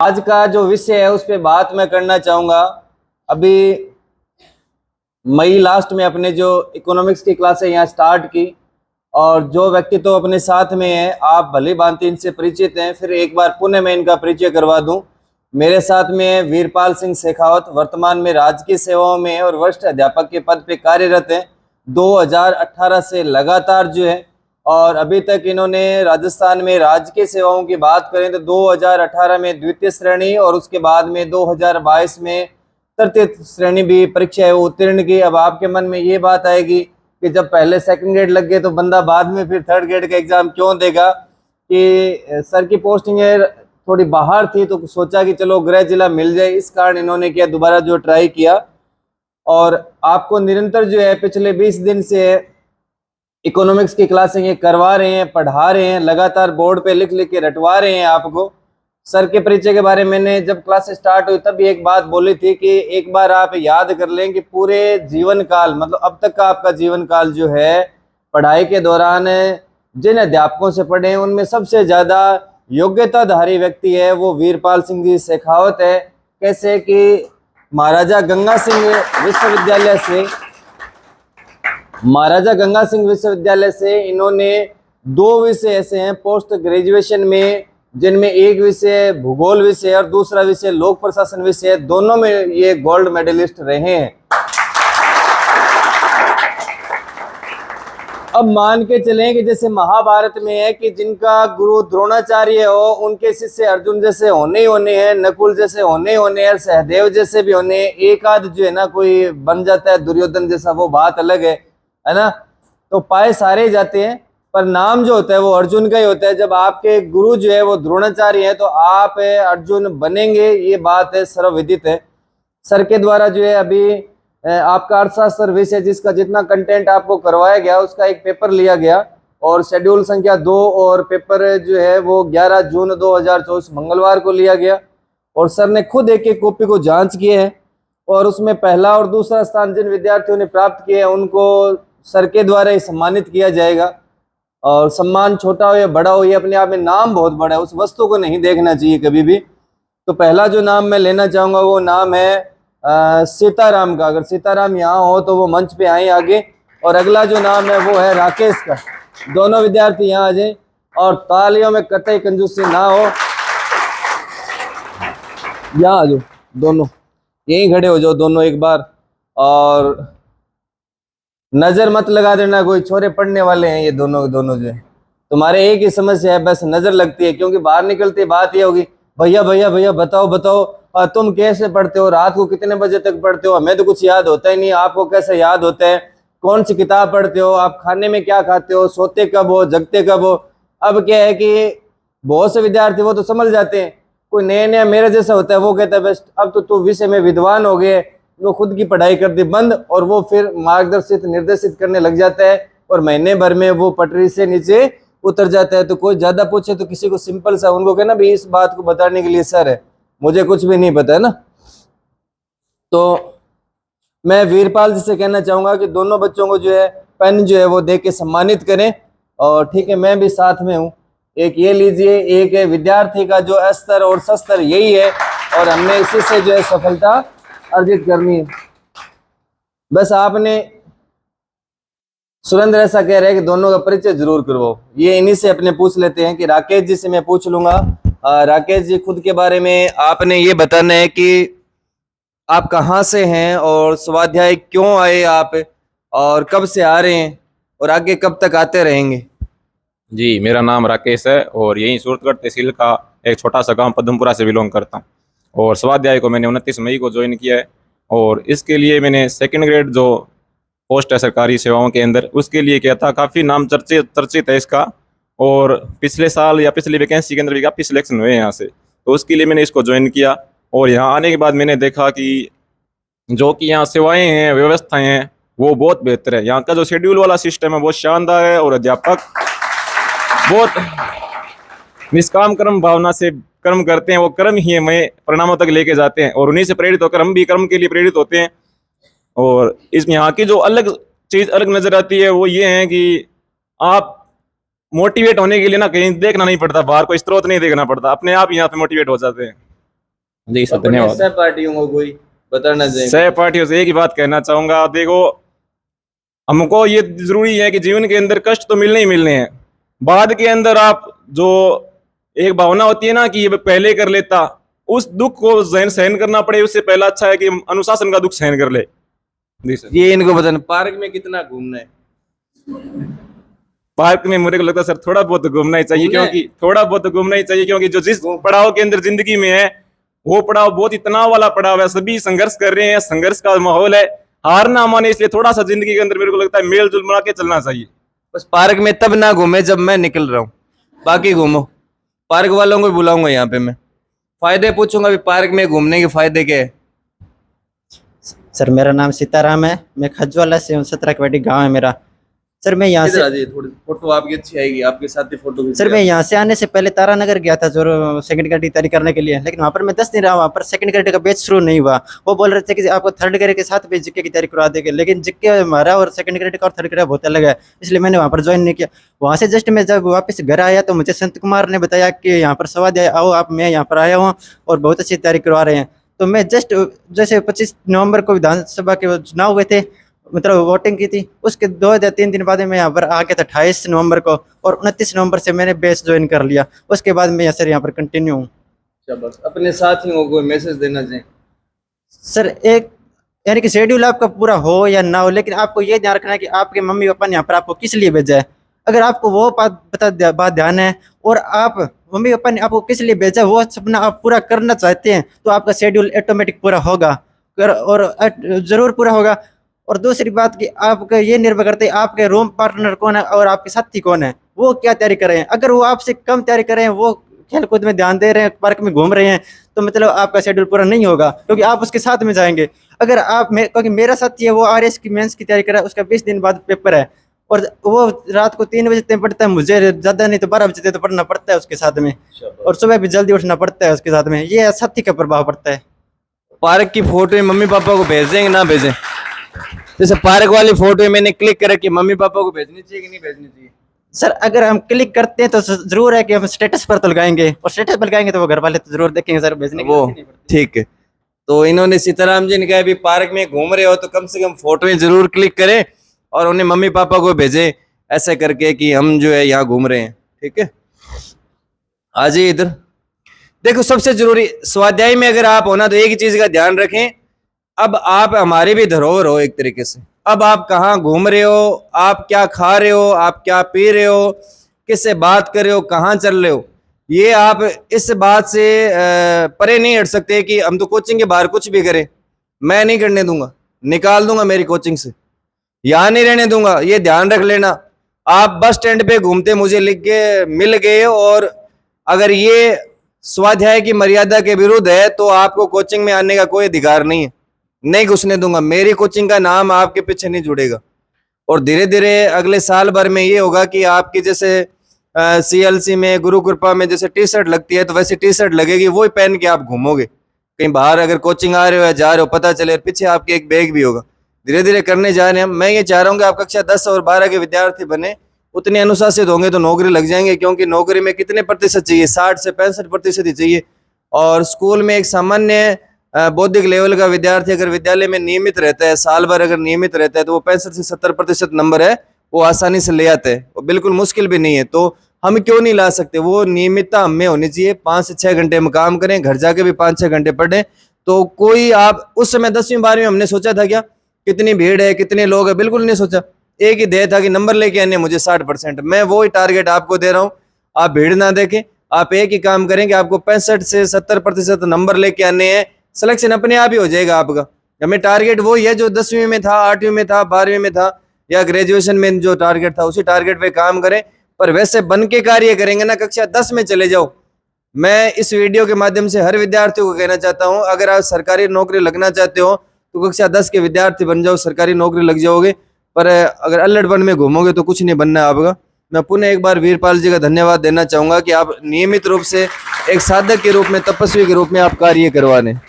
आज का जो विषय है उस पे बात मैं करना चाहूँगा। अभी मई लास्ट में अपने जो इकोनॉमिक्स की क्लासें यहाँ स्टार्ट की, और जो व्यक्ति तो अपने साथ में है आप भली भांति इनसे परिचित हैं, फिर एक बार पुनः मैं इनका परिचय करवा दूं। मेरे साथ में है वीरपाल सिंह शेखावत, वर्तमान में राजकीय सेवाओं में है और वरिष्ठ अध्यापक के पद पे कार्यरत हैं 2018 से लगातार जो है। और अभी तक इन्होंने राजस्थान में राजकीय सेवाओं की बात करें तो 2018 में द्वितीय श्रेणी और उसके बाद में 2022 में तृतीय श्रेणी भी परीक्षा है उत्तीर्ण की। अब आपके मन में ये बात आएगी कि जब पहले सेकंड ग्रेड लग गए तो बंदा बाद में फिर थर्ड ग्रेड का एग्जाम क्यों देगा। कि सर की पोस्टिंग थोड़ी बाहर थी तो सोचा कि चलो गृह जिला मिल जाए, इस कारण इन्होंने किया, दोबारा जो ट्राई किया। और आपको निरंतर जो है पिछले 20 दिन से इकोनॉमिक्स की क्लासें ये करवा रहे हैं, पढ़ा रहे हैं, लगातार बोर्ड पे लिख लिख के रटवा रहे हैं आपको। सर के परिचय के बारे में मैंने जब क्लास स्टार्ट हुई तब एक बात बोली थी कि एक बार आप याद कर लें कि पूरे जीवन काल, मतलब अब तक का आपका जीवन काल जो है पढ़ाई के दौरान जिन अध्यापकों से पढ़े हैं उनमें सबसे ज्यादा योग्यताधारी व्यक्ति है वो वीरपाल सिंह जी शेखावत है। कैसे कि महाराजा गंगा सिंह विश्वविद्यालय से इन्होंने 2 विषय ऐसे हैं पोस्ट ग्रेजुएशन में, जिनमें एक विषय भूगोल विषय और दूसरा विषय लोक प्रशासन विषय, दोनों में ये गोल्ड मेडलिस्ट रहे हैं। अब मान के चलें कि जैसे महाभारत में है कि जिनका गुरु द्रोणाचार्य हो उनके शिष्य अर्जुन जैसे होने ही होने हैं, नकुल जैसे होने ही होने हैं, सहदेव जैसे भी होने हैं। एक आध जो है ना कोई बन जाता है दुर्योधन जैसा, वो बात अलग है ना। तो पाए सारे जाते हैं पर नाम जो होता है वो अर्जुन का ही होता है। जब आपके गुरु जो है वो द्रोणाचार्य है तो आप अर्जुन बनेंगे, ये बात है, सर्वविदित है। सर के द्वारा जो है अभी आपका अर्थशास्त्र विषय जिसका जितना कंटेंट आपको करवाया गया उसका एक पेपर लिया गया और शेड्यूल संख्या 2 और पेपर जो है वो 11 जून 2024 मंगलवार को लिया गया। और सर ने खुद एक एक कॉपी को जांच किए हैं और उसमें पहला और दूसरा स्थान जिन विद्यार्थियों ने प्राप्त किए हैं उनको सर के द्वारा ही सम्मानित किया जाएगा। और सम्मान छोटा हो या बड़ा हो, ये अपने आप में नाम बहुत बड़ा है, उस वस्तु को नहीं देखना चाहिए कभी भी। तो पहला जो नाम मैं लेना चाहूँगा वो नाम है सीताराम का। अगर सीताराम यहाँ हो तो वो मंच पे आए आगे। और अगला जो नाम है वो है राकेश का। दोनों विद्यार्थी यहाँ आ जाए और तालियों में कतई कंजूसी ना हो, यहाँ आ जाओ, दोनों यहीं खड़े हो जाओ दोनों एक बार। और नजर मत लगा देना, कोई छोरे पढ़ने वाले हैं ये दोनों जो है। तुम्हारे एक ही समस्या है, बस नजर लगती है, क्योंकि बाहर निकलती बात ये होगी भैया भैया भैया बताओ तुम कैसे पढ़ते हो, रात को कितने बजे तक पढ़ते हो, हमें तो कुछ याद होता ही नहीं, आपको कैसे याद होता है, कौन सी किताब पढ़ते हो, आप खाने में क्या खाते हो, सोते कब हो, जगते कब हो। अब क्या है कि बहुत से विद्यार्थी वो तो समझ जाते हैं, कोई नया नया मेरे जैसा होता है वो कहता है बस अब तो तू विषय में विद्वान हो गए, वो खुद की पढ़ाई कर दी बंद और वो फिर मार्गदर्शित निर्देशित करने लग जाता है और महीने भर में वो पटरी से नीचे उतर जाता है। तो कोई ज्यादा पूछे तो किसी को सिंपल सा उनको कहना भी इस बात को बताने के लिए सर है, मुझे कुछ भी नहीं पता है ना। तो मैं वीरपाल जी से कहना चाहूंगा कि दोनों बच्चों को जो है पेन जो है वो दे के सम्मानित करें। और ठीक है, मैं भी साथ में हूँ। एक ये लीजिए, एक है विद्यार्थी का जो अस्तर और शस्त्र यही है और हमने इसी से जो है सफलता अर्जित करनी है। बस आपने सुरेंद्र ऐसा कह रहे हैं कि दोनों का परिचय जरूर करवाओ। ये इन्हीं से अपने पूछ लेते हैं कि राकेश जी से मैं पूछ लूंगा। राकेश जी, खुद के बारे में आपने ये बताना है कि आप कहाँ से हैं और स्वाध्याय क्यों आए आप, और कब से आ रहे हैं और आगे कब तक आते रहेंगे। जी, मेरा नाम राकेश है और यहीं सूरतगढ़ तहसील का एक छोटा सा गांव पद्मपुरा से बिलोंग करता हूं। और स्वाध्याय को मैंने 29 मई को ज्वाइन किया है और इसके लिए मैंने सेकंड ग्रेड जो पोस्ट है सरकारी सेवाओं के अंदर उसके लिए किया था। काफ़ी नाम चर्चित है इसका और पिछले साल या पिछली वैकेंसी के अंदर भी काफ़ी सिलेक्शन हुए हैं यहाँ से, तो उसके लिए मैंने इसको ज्वाइन किया। और यहाँ आने के बाद मैंने देखा कि जो कि यहाँ सेवाएँ हैं, व्यवस्थाएँ हैं, वो बहुत बेहतर है। यहाँ का जो शेड्यूल वाला सिस्टम है बहुत शानदार है और अध्यापक बहुत निष्काम कर्म भावना से कर्म करते हैं। वो कर्म ही हमें परिणामों तक लेके जाते हैं और उन्हीं से प्रेरित होकर हम भी कर्म के लिए प्रेरित होते हैं। और इस यहाँ की जो अलग चीज़ अलग नजर आती है वो ये है कि आप मोटिवेट होने के लिए ना कहीं देखना नहीं पड़ता, बाहर कोई स्रोत नहीं देखना पड़ता, अपने आप यहाँ पे मोटिवेट हो जाते हैं। जी सर, अपने धन्यवाद। सहपाठियों को कोई बताना चाहिए? सहपाठियों से एक ही बात कहना चाहूंगा, देखो हमको ये जरूरी है कि जीवन के अंदर कष्ट तो मिलने ही मिलने हैं, बाद के अंदर आप जो एक भावना होती है ना कि ये पहले कर लेता, उस दुख को सहन सहन करना पड़े, उससे पहला अच्छा है कि हम अनुशासन का दुख सहन कर ले। जी सर। ये इनको बताना। पार्क में कितना घूमना है? पार्क में मुझे को लगता है सर थोड़ा बहुत घूमना ही चाहिए, घूमना है? क्योंकि थोड़ा बहुत घूमना ही चाहिए, क्योंकि जो जिस पड़ाव के अंदर जिंदगी में है वो पड़ाव बहुत ही तनाव वाला पड़ाव है, सभी संघर्ष कर रहे हैं, संघर्ष का माहौल है, हार ना माने, इसलिए थोड़ा सा जिंदगी के अंदर मेरे को लगता है मेल जुल बना के चलना चाहिए। बस पार्क में तब ना घूमे जब मैं निकल रहा हूँ, बाकी घूमो। पार्क वालों को बुलाऊंगा यहाँ पे, मैं फायदे पूछूंगा भी पार्क में घूमने के फायदे क्या है। सर मेरा नाम सीताराम है, मैं खजवाला से हूँ, 17 कवेटी गाँव है मेरा। सर मैं यहाँ इधर आ से जाइए, थोड़ी फोटो आपकी अच्छी आएगी, आपके साथ ही फोटो खींच सर के मैं यहाँ से आने से पहले तारानगर गया था जो सेकंड ग्रेड की तैयारी करने के लिए, लेकिन वहाँ पर मैं 10 दिन रहा, वहाँ पर सेकंड ग्रेड का बैच शुरू नहीं हुआ। वो बोल रहे थे कि आपको थर्ड ग्रेड के साथ भी जीके की तैयारी करवा देंगे, लेकिन जीके हमारा और सेकंड ग्रेड का और थर्ड ग्रेड बहुत अलग है, इसलिए मैंने वहाँ पर ज्वाइन नहीं किया। वहाँ से जस्ट मैं जब वापस घर आया तो मुझे संत कुमार ने बताया कि यहाँ पर स्वाध्याय आओ आप, मैं यहाँ पर आया हूँ और बहुत अच्छी तैयारी करवा रहे हैं। तो मैं जस्ट जैसे 25 नवंबर को विधानसभा के चुनाव हुए थे, मतलब वोटिंग की थी, उसके 2 या 3 दिन बाद मैं यहाँ पर आ गया था 28 नवंबर को, और 29 नवंबर से मैंने बैच ज्वाइन कर लिया। उसके बाद मैं सर यहाँ पर कंटिन्यू हूँ। शाबाश। अपने साथियों को मैसेज देना चाहिए। सर एक यानी कि शेड्यूल आपका पूरा हो या ना हो, लेकिन आपको ये ध्यान रखना है कि आपके मम्मी पापा ने यहाँ पर आपको किस लिए भेजा है। अगर आपको वो बात ध्यान है और आप मम्मी पापा ने आपको किस लिए भेजा, वो सपना आप पूरा करना चाहते हैं, तो आपका शेड्यूल ऑटोमेटिक पूरा होगा और ज़रूर पूरा होगा। और दूसरी बात कि आपका ये निर्भर करते है आपके रूम पार्टनर कौन है और आपके साथी कौन है, वो क्या तैयारी कर रहे हैं। अगर वो आपसे कम तैयारी कर रहे हैं, वो खेल कूद में ध्यान दे रहे हैं, पार्क में घूम रहे हैं, तो मतलब आपका शेड्यूल पूरा नहीं होगा, क्योंकि आप उसके साथ में जाएंगे। अगर आप क्योंकि मेरा साथी है, वो RS की मेंस की तैयारी कर रहा है, उसका 20 दिन बाद पेपर है, और वो रात को 3 बजे तक पढ़ता है, मुझे ज़्यादा नहीं तो 12 बजे तक तो पढ़ना पड़ता है उसके साथ में, और सुबह भी जल्दी उठना पड़ता है उसके साथ में। ये साथी का प्रभाव पड़ता है। पार्क की फोटो मम्मी पापा को भेज देंगे ना भेजें? जैसे पार्क वाली फोटो मैंने क्लिक कर रखी, मम्मी पापा को भेजनी चाहिए कि नहीं भेजनी चाहिए? सर अगर हम क्लिक करते हैं तो जरूर है कि हम स्टेटस पर तो लगाएंगे, और स्टेटस पर लगाएंगे तो वो घर वाले तो जरूर देखेंगे सर, भेजने की वो जरूरत ही नहीं पड़ती। ठीक है। तो इन्होंने सीताराम जी ने कहा अभी पार्क में घूम रहे हो तो कम से कम फोटो जरूर क्लिक करें और उन्हें मम्मी पापा को भेजें, ऐसे करके कि हम जो है यहाँ घूम रहे हैं। ठीक है, आ जाइए इधर। देखो सबसे जरूरी स्वाध्याय में अगर आप होना तो एक ही चीज का ध्यान रखें, अब आप हमारे भी धरोहर हो एक तरीके से। अब आप कहाँ घूम रहे हो, आप क्या खा रहे हो, आप क्या पी रहे हो, किससे बात कर रहे हो, कहाँ चल रहे हो, ये आप इस बात से परे नहीं हट सकते कि हम तो कोचिंग के बाहर कुछ भी करें। मैं नहीं करने दूंगा, निकाल दूंगा मेरी कोचिंग से, यहाँ नहीं रहने दूंगा। ये ध्यान रख लेना। आप बस स्टैंड पे घूमते मुझे लिख के मिल गए और अगर ये स्वाध्याय की मर्यादा के विरुद्ध है तो आपको कोचिंग में आने का कोई अधिकार नहीं है, नहीं घुसने दूंगा। मेरी कोचिंग का नाम आपके पीछे नहीं जुड़ेगा। और धीरे धीरे अगले साल भर में ये होगा कि आपकी जैसे CLC में गुरु कृपा में जैसे टी-शर्ट लगती है तो वैसे टी-शर्ट लगेगी, वही पहन के आप घूमोगे कहीं बाहर। अगर कोचिंग आ रहे हो या जा रहे हो पता चले पीछे आपके एक बैग भी होगा। धीरे धीरे करने जा रहे हैं हम। मैं ये चाह रहा हूँ कि आप कक्षा 10 और 12 के विद्यार्थी बने, उतने अनुशासित होंगे तो नौकरी लग जाएंगे। क्योंकि नौकरी में कितने प्रतिशत चाहिए, 60 से 65% ही चाहिए। और स्कूल में एक सामान्य बौद्धिक लेवल का विद्यार्थी अगर विद्यालय में नियमित रहता है, साल भर अगर नियमित रहता है, तो वो 65 से 70% नंबर है वो आसानी से ले आते हैं, वो बिल्कुल मुश्किल भी नहीं है। तो हम क्यों नहीं ला सकते? वो नियमितता हमें होनी चाहिए। 5 से 6 घंटे हम काम करें, घर जाके भी 5-6 घंटे पढ़ें। तो कोई आप उस समय 10वीं 12वीं हमने सोचा था क्या कितनी भीड़ है, कितने लोग हैं? बिल्कुल नहीं सोचा। एक ही ध्येय था कि नंबर लेके आने मुझे 60%। मैं वो ही टारगेट आपको दे रहा हूँ। आप भीड़ ना देखें, आप एक ही काम करें कि आपको 65 से 70% नंबर लेके आने हैं। सिलेक्शन अपने आप ही हो जाएगा आपका। हमें टारगेट वही है जो 10वीं में था, 8वीं में था, 12वीं में था या ग्रेजुएशन में जो टारगेट था, उसी टारगेट पे काम करें। पर वैसे बन के कार्य करेंगे ना, कक्षा 10 में चले जाओ। मैं इस वीडियो के माध्यम से हर विद्यार्थियों को कहना चाहता हूं, अगर आप सरकारी नौकरी लगना चाहते हो तो कक्षा 10 के विद्यार्थी बन जाओ, सरकारी नौकरी लग जाओगे। पर अगर अल्लड़पन में घूमोगे तो कुछ नहीं बनना है आपका। मैं पुनः एक बार वीरपाल जी का धन्यवाद देना चाहूंगा कि आप नियमित रूप से एक साधक के रूप में, तपस्वी के रूप में आप कार्य करवा रहे हैं।